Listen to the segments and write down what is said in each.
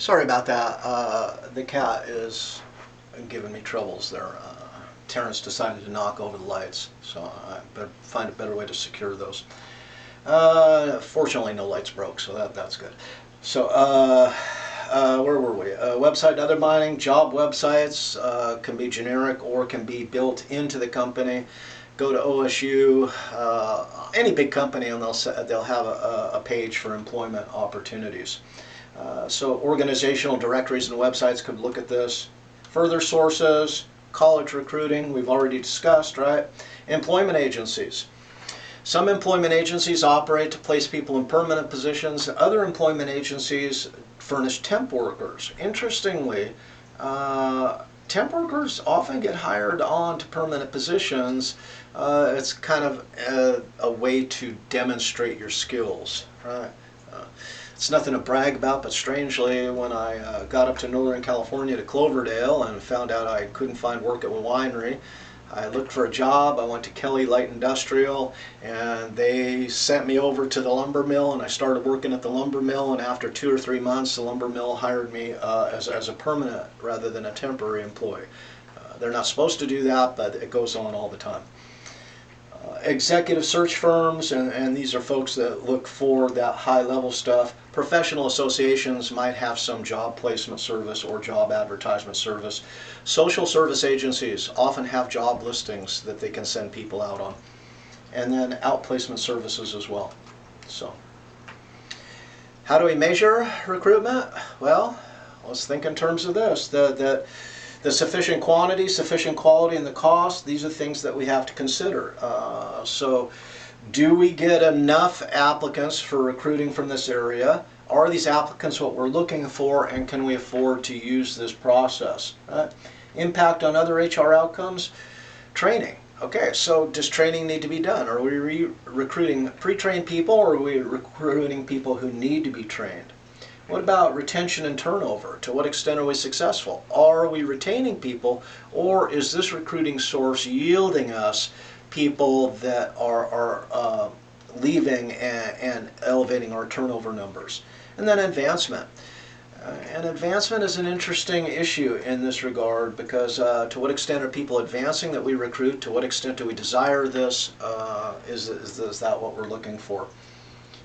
Sorry about that. The cat is giving me troubles there. Terrence decided to knock over the lights, so I better find a better way to secure those. Fortunately, no lights broke, so that's good. So, where were we? Website and other mining. Job websites can be generic or can be built into the company. Go to OSU, any big company, and they'll have a page for employment opportunities. So organizational directories and websites could look at this. Further sources, college recruiting, we've already discussed, right? Employment agencies. Some employment agencies operate to place people in permanent positions. Other employment agencies furnish temp workers. Interestingly, temp workers often get hired on to permanent positions. It's kind of a way to demonstrate your skills, right? It's nothing to brag about, but strangely, when I got up to Northern California to Cloverdale and found out I couldn't find work at a winery, I looked for a job. I went to Kelly Light Industrial, and they sent me over to the lumber mill, and I started working at the lumber mill, and after 2 or 3 months, the lumber mill hired me as a permanent rather than a temporary employee. They're not supposed to do that, but it goes on all the time. Executive search firms, and these are folks that look for that high-level stuff. Professional associations might have some job placement service or job advertisement service. Social service agencies often have job listings that they can send people out on. And then outplacement services as well. So, how do we measure recruitment? Well, let's think in terms of this. The sufficient quantity, sufficient quality, and the cost, these are things that we have to consider. So do we get enough applicants for recruiting from this area? Are these applicants what we're looking for, and can we afford to use this process? Impact on other HR outcomes? Training. Okay, so does training need to be done? Are we recruiting pre-trained people, or are we recruiting people who need to be trained? What about retention and turnover? To what extent are we successful? Are we retaining people, or is this recruiting source yielding us people that are leaving and elevating our turnover numbers? And then advancement. And advancement is an interesting issue in this regard, because to what extent are people advancing that we recruit? To what extent do we desire this? Is that what we're looking for?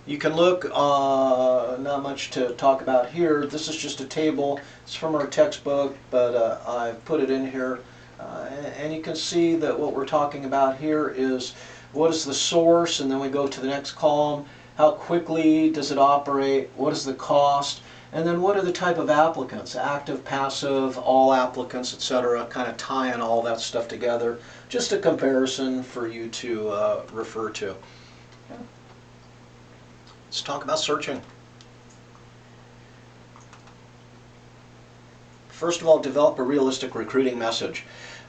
You can look, not much to talk about here. This is just a table. It's from our textbook, but I've put it in here. And you can see that what we're talking about here is what is the source, and then we go to the next column. How quickly does it operate? What is the cost? And then what are the type of applicants? Active, passive, all applicants, etc. Kind of tying all that stuff together. Just a comparison for you to refer to. Yeah. Let's talk about searching. First of all, develop a realistic recruiting message.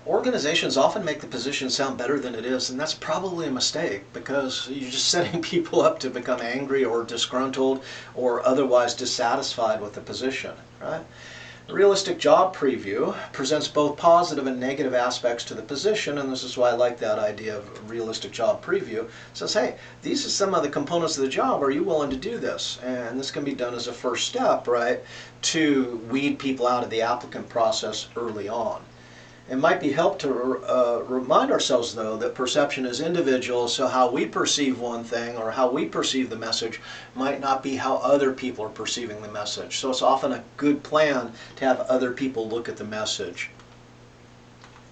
Organizations often make the position sound better than it is, and that's probably a mistake, because you're just setting people up to become angry or disgruntled or otherwise dissatisfied with the position, right? The realistic job preview presents both positive and negative aspects to the position, and this is why I like that idea of realistic job preview. It says, hey, these are some of the components of the job. Are you willing to do this? And this can be done as a first step, right, to weed people out of the applicant process early on. It might be helpful to remind ourselves, though, that perception is individual, so how we perceive one thing or how we perceive the message might not be how other people are perceiving the message. So it's often a good plan to have other people look at the message.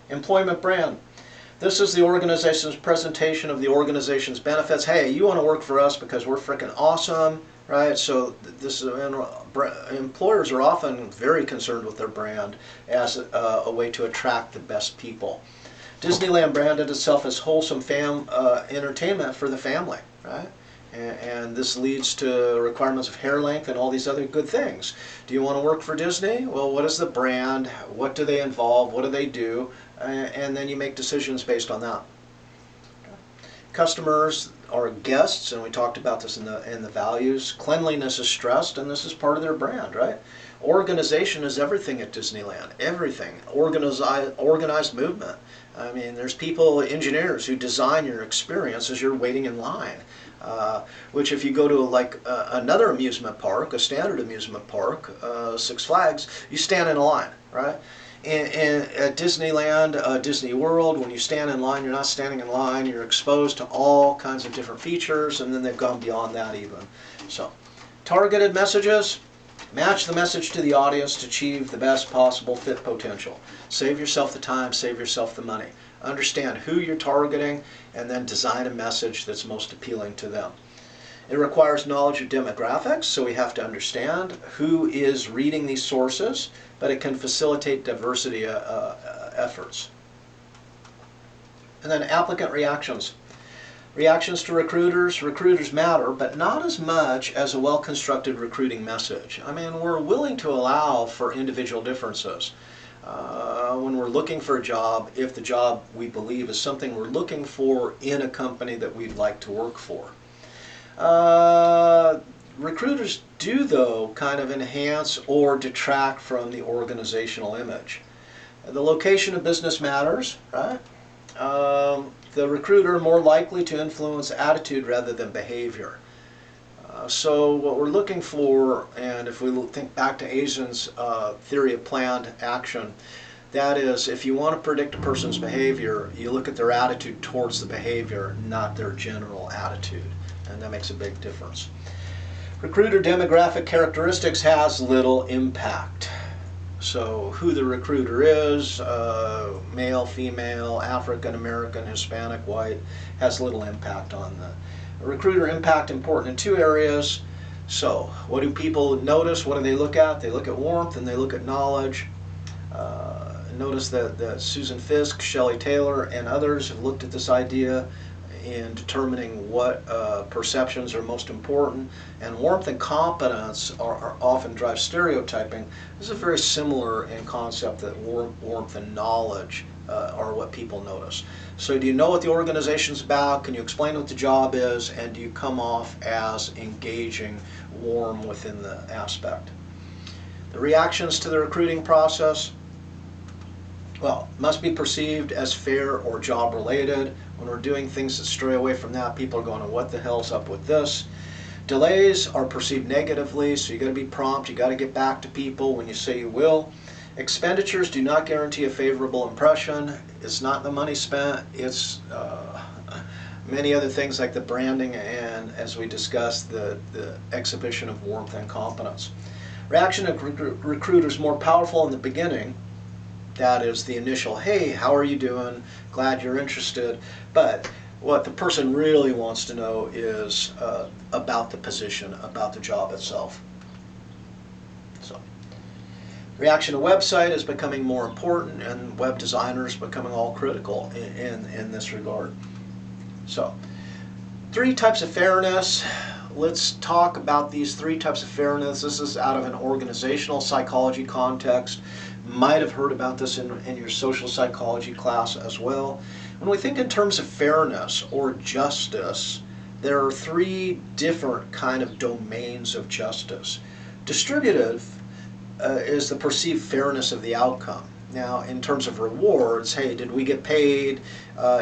Employment brand. This is the organization's presentation of the organization's benefits. Hey, you want to work for us because we're freaking awesome, right? So this is, employers are often very concerned with their brand as a way to attract the best people. Disneyland branded itself as wholesome entertainment for the family, right? And this leads to requirements of hair length and all these other good things. Do you want to work for Disney? Well, what is the brand? What do they involve? What do they do? And then you make decisions based on that. Customers are guests, and we talked about this in the values. Cleanliness is stressed, and this is part of their brand, right? Organization is everything at Disneyland. Everything. Organized movement. I mean, there's people, engineers, who design your experience as you're waiting in line. which if you go to another amusement park, a standard amusement park, Six Flags, you stand in a line, right? And at Disneyland, Disney World, when you stand in line, you're not standing in line, you're exposed to all kinds of different features, and then they've gone beyond that even. So, targeted messages, match the message to the audience to achieve the best possible fit potential. Save yourself the time, save yourself the money. Understand who you're targeting, and then design a message that's most appealing to them. It requires knowledge of demographics, so we have to understand who is reading these sources, but it can facilitate diversity efforts. And then applicant reactions. Reactions to recruiters. Recruiters matter, but not as much as a well-constructed recruiting message. I mean, we're willing to allow for individual differences. When we're looking for a job, if the job we believe is something we're looking for in a company that we'd like to work for. Recruiters do, though, kind of enhance or detract from the organizational image. The location of business matters, right? The recruiter more likely to influence attitude rather than behavior. So what we're looking for, and if we think back to Asian's theory of planned action, that is, if you want to predict a person's behavior, you look at their attitude towards the behavior, not their general attitude. And that makes a big difference. Recruiter demographic characteristics has little impact. So who the recruiter is, male, female, African American, Hispanic, white, has little impact on the recruiter impact. Important in two areas. So what do people notice? What do they look at? They look at warmth and they look at knowledge. Notice that Susan Fisk, Shelley Taylor, and others have looked at this idea in determining what perceptions are most important, and warmth and competence are often drive stereotyping. This is very similar in concept that warmth and knowledge are what people notice. So do you know what the organization's about? Can you explain what the job is? And do you come off as engaging, warm within the aspect? The reactions to the recruiting process, well, must be perceived as fair or job related. When we're doing things that stray away from that, people are going, oh, what the hell's up with this? Delays are perceived negatively, so you got to be prompt, you got to get back to people when you say you will. Expenditures do not guarantee a favorable impression. It's not the money spent, it's many other things like the branding and, as we discussed, the exhibition of warmth and competence. Reaction of recruiters more powerful in the beginning. That is the initial, hey, how are you doing? Glad you're interested. But what the person really wants to know is about the position, about the job itself. So, reaction to website is becoming more important, and web designers becoming all critical in this regard. So, 3 types of fairness. Let's talk about these 3 types of fairness. This is out of an organizational psychology context. Might have heard about this in your social psychology class as well. When we think in terms of fairness or justice, there are 3 different kind of domains of justice. Distributive is the perceived fairness of the outcome. Now, in terms of rewards, hey, did we get paid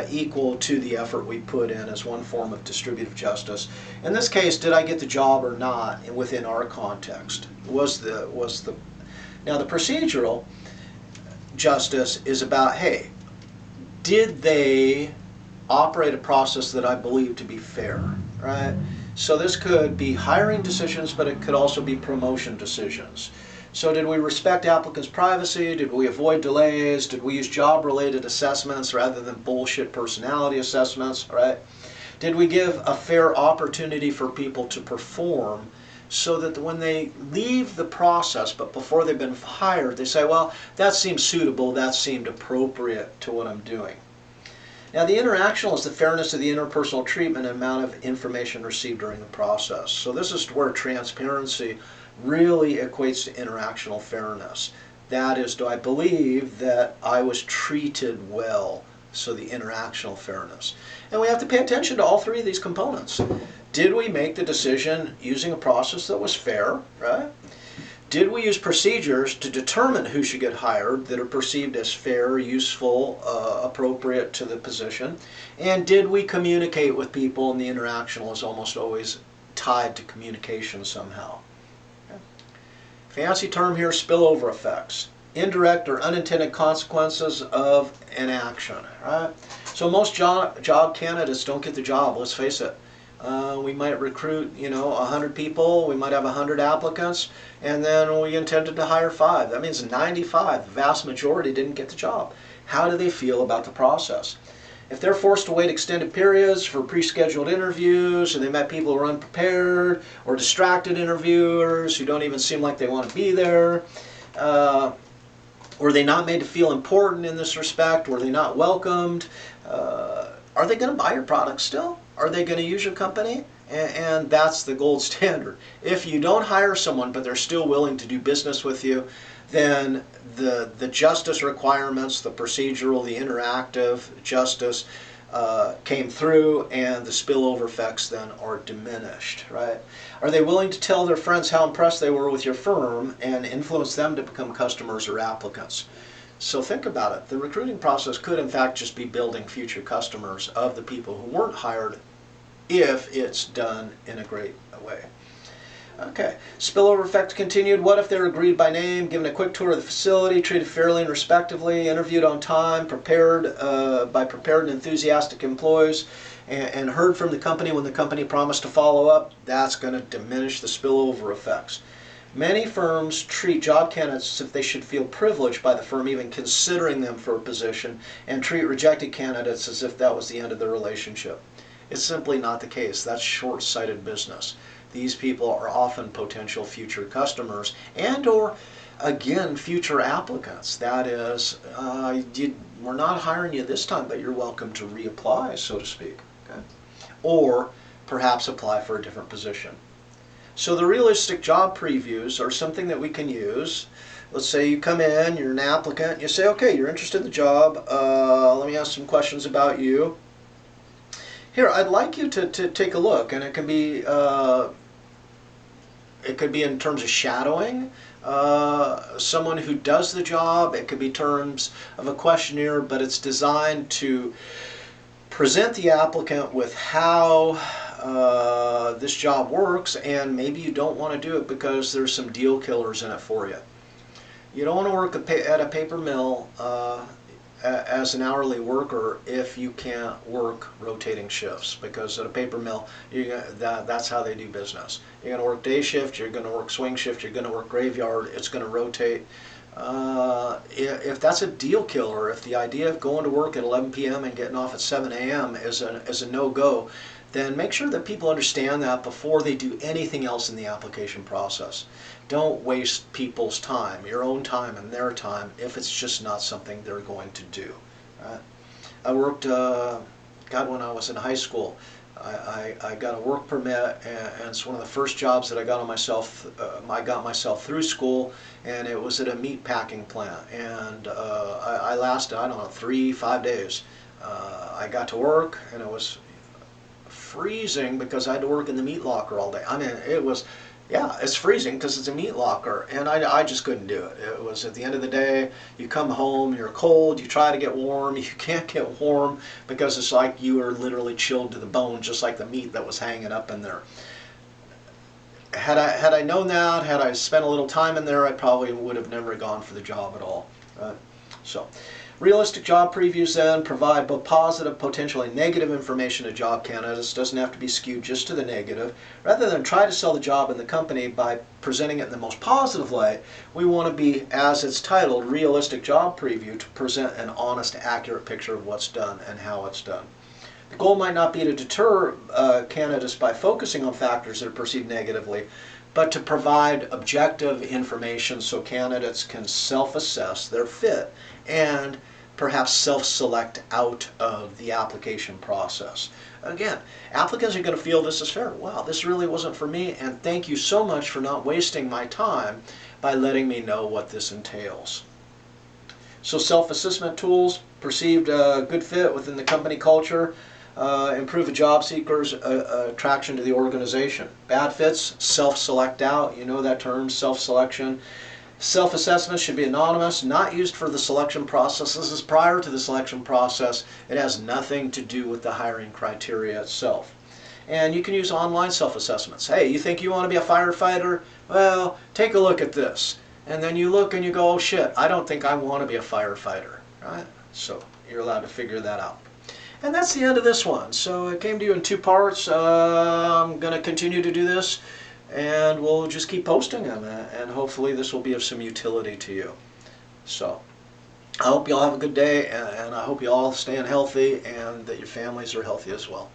equal to the effort we put in, as one form of distributive justice. In this case, did I get the job or not within our context? Now, the procedural justice is about, hey, did they operate a process that I believe to be fair, right? So this could be hiring decisions, but it could also be promotion decisions. So did we respect applicants' privacy? Did we avoid delays? Did we use job-related assessments rather than bullshit personality assessments, right? Did we give a fair opportunity for people to perform so that when they leave the process, but before they've been hired, they say, well, that seemed suitable, that seemed appropriate to what I'm doing. Now, the interactional is the fairness of the interpersonal treatment and amount of information received during the process. So this is where transparency really equates to interactional fairness. That is, do I believe that I was treated well? So the interactional fairness. And we have to pay attention to all 3 of these components. Did we make the decision using a process that was fair, right? Did we use procedures to determine who should get hired that are perceived as fair, useful, appropriate to the position? And did we communicate with people? And the interaction is almost always tied to communication somehow. Okay. Fancy term here, spillover effects. Indirect or unintended consequences of an action. Right? So most job candidates don't get the job, let's face it. We might recruit, 100 people, we might have 100 applicants, and then we intended to hire 5. That means 95, the vast majority, didn't get the job. How do they feel about the process? If they're forced to wait extended periods for pre-scheduled interviews, and they met people who are unprepared, or distracted interviewers who don't even seem like they want to be there, were they not made to feel important in this respect? Were they not welcomed? Are they going to buy your product still? Are they going to use your company? And that's the gold standard. If you don't hire someone but they're still willing to do business with you, then the justice requirements, the procedural, the interactive justice came through, and the spillover effects then are diminished, right? Are they willing to tell their friends how impressed they were with your firm and influence them to become customers or applicants? So think about it. The recruiting process could in fact just be building future customers of the people who weren't hired if it's done in a great way. Okay, spillover effect continued. What if they're agreed by name, given a quick tour of the facility, treated fairly and respectively, interviewed on time, prepared by prepared and enthusiastic employees, and heard from the company when the company promised to follow up? That's going to diminish the spillover effects. Many firms treat job candidates as if they should feel privileged by the firm even considering them for a position, and treat rejected candidates as if that was the end of the relationship. It's simply not the case. That's short-sighted business. These people are often potential future customers and or, again, future applicants. That is, we're not hiring you this time, but you're welcome to reapply, so to speak. Okay? Or perhaps apply for a different position. So the realistic job previews are something that we can use. Let's say you come in, you're an applicant, you say, okay, you're interested in the job, let me ask some questions about you. Here, I'd like you to take a look, and it could be in terms of shadowing someone who does the job. It could be terms of a questionnaire, but it's designed to present the applicant with how this job works, and maybe you don't want to do it because there's some deal killers in it for you. You don't want to work at a paper mill as an hourly worker if you can't work rotating shifts, because at a paper mill that's how they do business. You're going to work day shift, you're going to work swing shift, you're going to work graveyard, it's going to rotate. If that's a deal killer, if the idea of going to work at 11 p.m. and getting off at 7 a.m. is a no-go, then make sure that people understand that before they do anything else in the application process. Don't waste people's time, your own time and their time, if it's just not something they're going to do. Right? I worked, when I was in high school, I got a work permit, and it's one of the first jobs that I got myself through school, and it was at a meat packing plant, and I lasted, 3-5 days. I got to work, and it was freezing because I had to work in the meat locker all day. I mean, it was, yeah, it's freezing because it's a meat locker, and I just couldn't do it. It was, at the end of the day, you come home, you're cold, you try to get warm, you can't get warm because it's like you are literally chilled to the bone, just like the meat that was hanging up in there. Had I known that, had I spent a little time in there, I probably would have never gone for the job at all. Right? So, realistic job previews then provide both positive, potentially negative information to job candidates. It doesn't have to be skewed just to the negative. Rather than try to sell the job in the company by presenting it in the most positive light, we want to be, as it's titled, realistic job preview, to present an honest, accurate picture of what's done and how it's done. The goal might not be to deter candidates by focusing on factors that are perceived negatively, but to provide objective information so candidates can self-assess their fit and perhaps self-select out of the application process. Again, applicants are going to feel this is fair. Wow, this really wasn't for me, and thank you so much for not wasting my time by letting me know what this entails. So self-assessment tools, perceived good fit within the company culture. Improve a job seeker's attraction to the organization. Bad fits, self-select out. You know that term, self-selection. Self-assessment should be anonymous, not used for the selection process. This is prior to the selection process. It has nothing to do with the hiring criteria itself. And you can use online self-assessments. Hey, you think you want to be a firefighter? Well, take a look at this. And then you look and you go, oh shit, I don't think I want to be a firefighter. Right? So you're allowed to figure that out. And that's the end of this one. So it came to you in 2 parts. I'm going to continue to do this, and we'll just keep posting them, and hopefully this will be of some utility to you. So I hope you all have a good day, and I hope you all staying healthy and that your families are healthy as well.